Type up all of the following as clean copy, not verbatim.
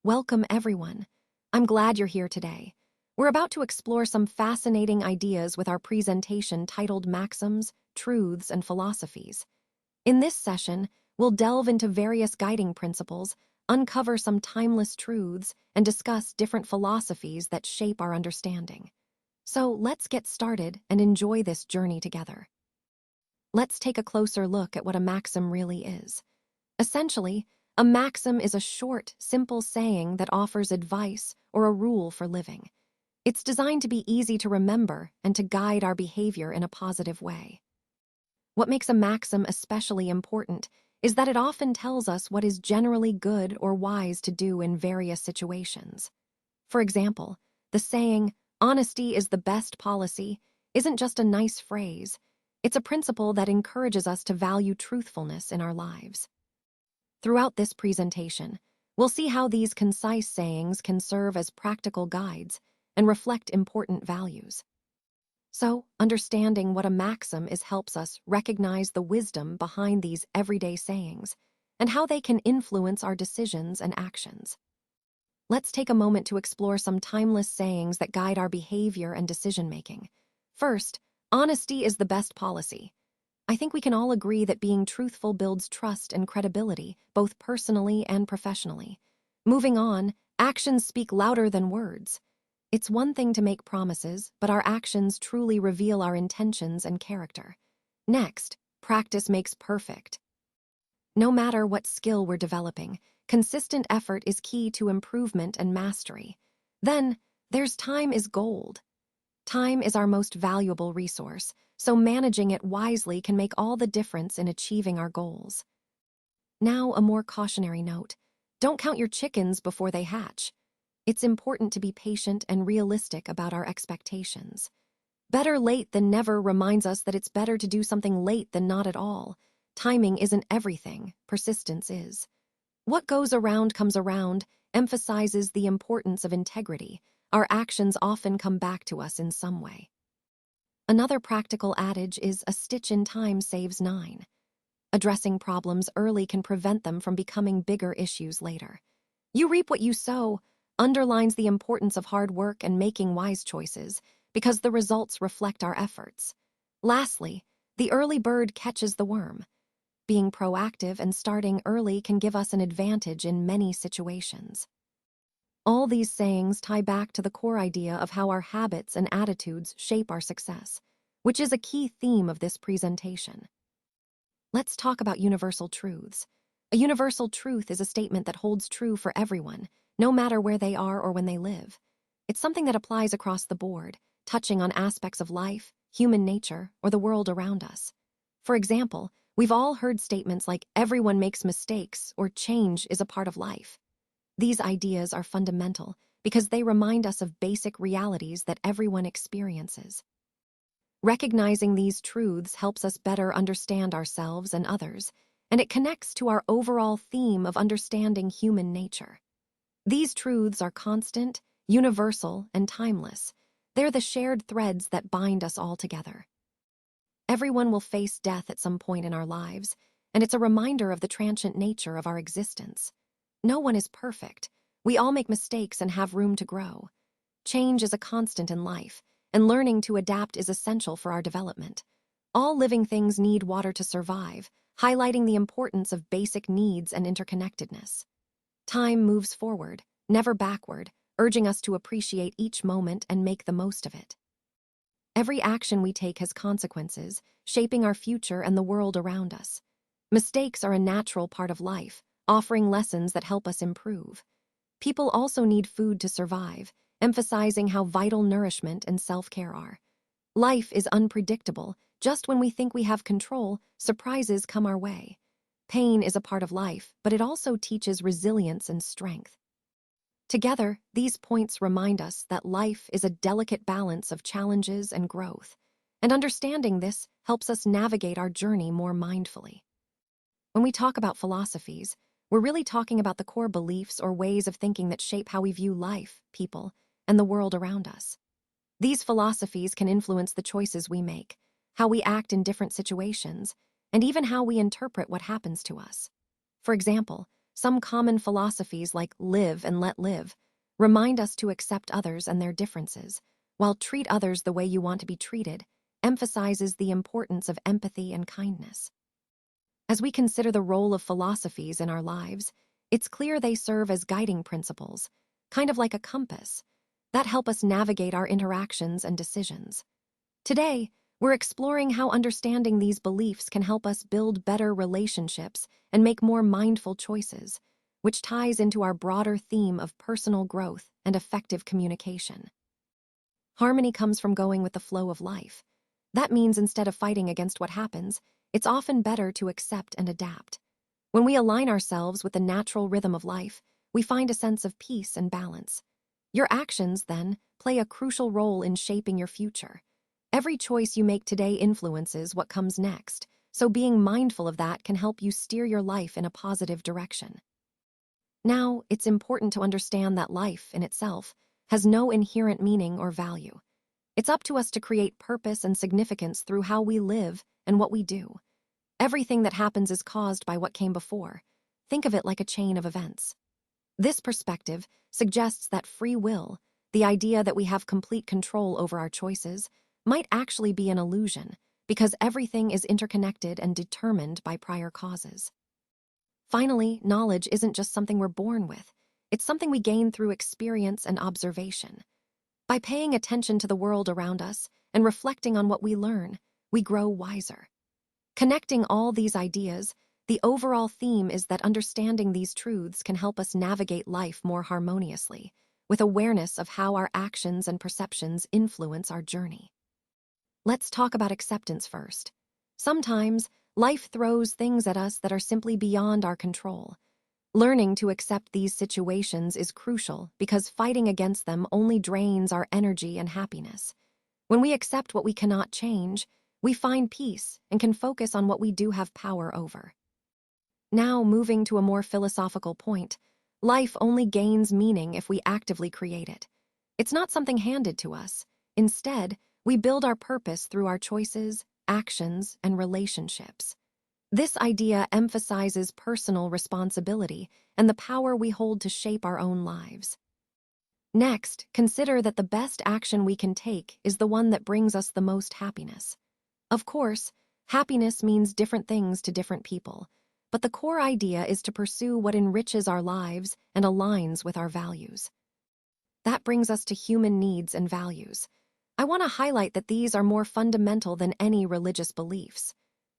Welcome, everyone. I'm glad you're here today. We're about to explore some fascinating ideas with our presentation titled Maxims, Truths, and Philosophies. In this session, we'll delve into various guiding principles, uncover some timeless truths, and discuss different philosophies that shape our understanding. So let's get started and enjoy this journey together. Let's take a closer look at what a maxim really is. Essentially, a maxim is a short, simple saying that offers advice or a rule for living. It's designed to be easy to remember and to guide our behavior in a positive way. What makes a maxim especially important is that it often tells us what is generally good or wise to do in various situations. For example, the saying, "Honesty is the best policy," isn't just a nice phrase. It's a principle that encourages us to value truthfulness in our lives. Throughout this presentation, we'll see how these concise sayings can serve as practical guides and reflect important values. So, understanding what a maxim is helps us recognize the wisdom behind these everyday sayings and how they can influence our decisions and actions. Let's take a moment to explore some timeless sayings that guide our behavior and decision-making. First, honesty is the best policy. I think we can all agree that being truthful builds trust and credibility, both personally and professionally. Moving on, actions speak louder than words. It's one thing to make promises, but our actions truly reveal our intentions and character. Next, practice makes perfect. No matter what skill we're developing, consistent effort is key to improvement and mastery. Then, there's time is gold. Time is our most valuable resource, so managing it wisely can make all the difference in achieving our goals. Now, a more cautionary note. Don't count your chickens before they hatch. It's important to be patient and realistic about our expectations. Better late than never reminds us that it's better to do something late than not at all. Timing isn't everything, persistence is. What goes around comes around emphasizes the importance of integrity. Our actions often come back to us in some way. Another practical adage is a stitch in time saves nine. Addressing problems early can prevent them from becoming bigger issues later. You reap what you sow underlines the importance of hard work and making wise choices because the results reflect our efforts. Lastly, the early bird catches the worm. Being proactive and starting early can give us an advantage in many situations. All these sayings tie back to the core idea of how our habits and attitudes shape our success, which is a key theme of this presentation. Let's talk about universal truths. A universal truth is a statement that holds true for everyone, no matter where they are or when they live. It's something that applies across the board, touching on aspects of life, human nature, or the world around us. For example, we've all heard statements like "everyone makes mistakes" or "change is a part of life." These ideas are fundamental because they remind us of basic realities that everyone experiences. Recognizing these truths helps us better understand ourselves and others, and it connects to our overall theme of understanding human nature. These truths are constant, universal, and timeless. They're the shared threads that bind us all together. Everyone will face death at some point in our lives, and it's a reminder of the transient nature of our existence. No one is perfect. We all make mistakes and have room to grow. Change is a constant in life, and learning to adapt is essential for our development. All living things need water to survive, highlighting the importance of basic needs and interconnectedness. Time moves forward, never backward, urging us to appreciate each moment and make the most of it. Every action we take has consequences, shaping our future and the world around us. Mistakes are a natural part of life, offering lessons that help us improve. People also need food to survive, emphasizing how vital nourishment and self-care are. Life is unpredictable. Just when we think we have control, surprises come our way. Pain is a part of life, but it also teaches resilience and strength. Together, these points remind us that life is a delicate balance of challenges and growth, and understanding this helps us navigate our journey more mindfully. When we talk about philosophies, we're really talking about the core beliefs or ways of thinking that shape how we view life, people, and the world around us. These philosophies can influence the choices we make, how we act in different situations, and even how we interpret what happens to us. For example, Some common philosophies like live and let live remind us to accept others and their differences, while treat others the way you want to be treated emphasizes the importance of empathy and kindness. As we consider the role of philosophies in our lives, it's clear they serve as guiding principles, kind of like a compass, that help us navigate our interactions and decisions. Today, we're exploring how understanding these beliefs can help us build better relationships and make more mindful choices, which ties into our broader theme of personal growth and effective communication. Harmony comes from going with the flow of life. That means instead of fighting against what happens, it's often better to accept and adapt. When we align ourselves with the natural rhythm of life, we find a sense of peace and balance. Your actions, then, play a crucial role in shaping your future. Every choice you make today influences what comes next, so being mindful of that can help you steer your life in a positive direction. Now, it's important to understand that life, in itself, has no inherent meaning or value. It's up to us to create purpose and significance through how we live and what we do. Everything that happens is caused by what came before. Think of it like a chain of events. This perspective suggests that free will, the idea that we have complete control over our choices, might actually be an illusion, because everything is interconnected and determined by prior causes. Finally, knowledge isn't just something we're born with. It's something we gain through experience and observation. By paying attention to the world around us and reflecting on what we learn, we grow wiser. Connecting all these ideas, the overall theme is that understanding these truths can help us navigate life more harmoniously, with awareness of how our actions and perceptions influence our journey. Let's talk about acceptance first. Sometimes, life throws things at us that are simply beyond our control. Learning to accept these situations is crucial because fighting against them only drains our energy and happiness. When we accept what we cannot change, we find peace and can focus on what we do have power over. Now, moving to a more philosophical point, life only gains meaning if we actively create it. It's not something handed to us. Instead, we build our purpose through our choices, actions, and relationships. This idea emphasizes personal responsibility and the power we hold to shape our own lives. Next, consider that the best action we can take is the one that brings us the most happiness. Of course, happiness means different things to different people, but the core idea is to pursue what enriches our lives and aligns with our values. That brings us to human needs and values. I want to highlight that these are more fundamental than any religious beliefs.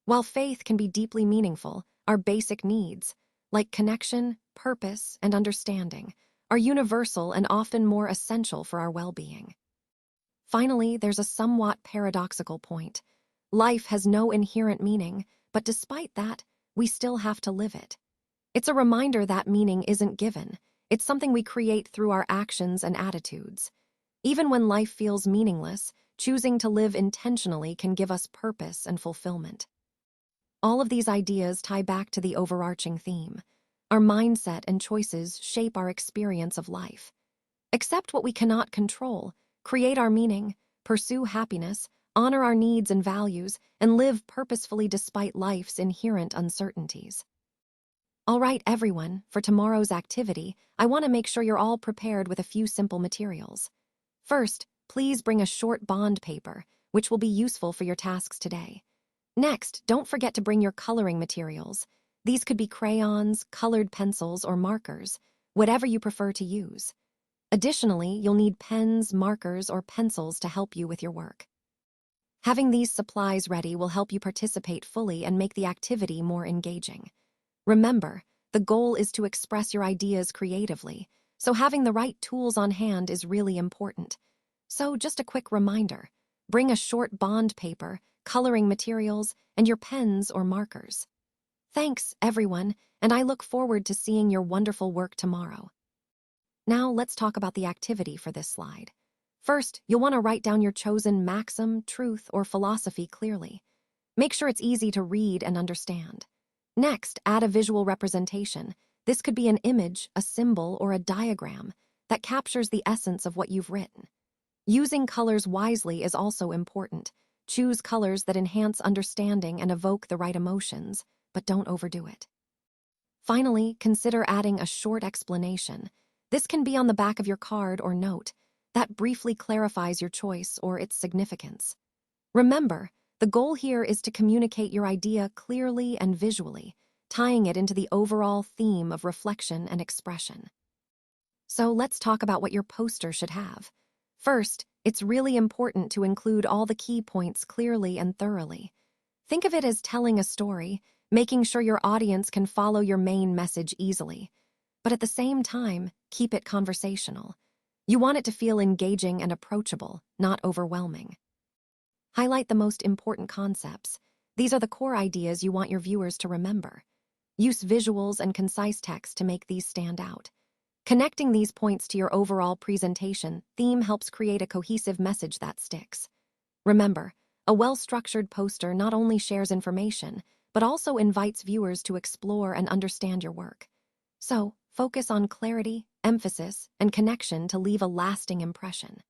While faith can be deeply meaningful, our basic needs, like connection, purpose, and understanding, are universal and often more essential for our well-being. Finally, there's a somewhat paradoxical point. Life has no inherent meaning, but despite that, we still have to live it. It's a reminder that meaning isn't given. It's something we create through our actions and attitudes. Even when life feels meaningless, choosing to live intentionally can give us purpose and fulfillment. All of these ideas tie back to the overarching theme. Our mindset and choices shape our experience of life. Accept what we cannot control, create our meaning, pursue happiness, honor our needs and values, and live purposefully despite life's inherent uncertainties. All right, everyone, for tomorrow's activity, I want to make sure you're all prepared with a few simple materials. First, please bring a short bond paper, which will be useful for your tasks today. Next, don't forget to bring your coloring materials. These could be crayons, colored pencils, or markers, whatever you prefer to use. Additionally, you'll need pens, markers, or pencils to help you with your work. Having these supplies ready will help you participate fully and make the activity more engaging. Remember, the goal is to express your ideas creatively, so having the right tools on hand is really important. So just a quick reminder, bring a short bond paper, coloring materials, and your pens or markers. Thanks, everyone, and I look forward to seeing your wonderful work tomorrow. Now let's talk about the activity for this slide. First, you'll want to write down your chosen maxim, truth, or philosophy clearly. Make sure it's easy to read and understand. Next, add a visual representation. This could be an image, a symbol, or a diagram that captures the essence of what you've written. Using colors wisely is also important. Choose colors that enhance understanding and evoke the right emotions, but don't overdo it. Finally, consider adding a short explanation. This can be on the back of your card or note. That briefly clarifies your choice or its significance. Remember, the goal here is to communicate your idea clearly and visually, tying it into the overall theme of reflection and expression. So let's talk about what your poster should have. First, it's really important to include all the key points clearly and thoroughly. Think of it as telling a story, making sure your audience can follow your main message easily. But at the same time, keep it conversational. You want it to feel engaging and approachable, not overwhelming. Highlight the most important concepts. These are the core ideas you want your viewers to remember. Use visuals and concise text to make these stand out. Connecting these points to your overall presentation theme helps create a cohesive message that sticks. Remember, a well-structured poster not only shares information, but also invites viewers to explore and understand your work. So, focus on clarity, emphasis, and connection to leave a lasting impression.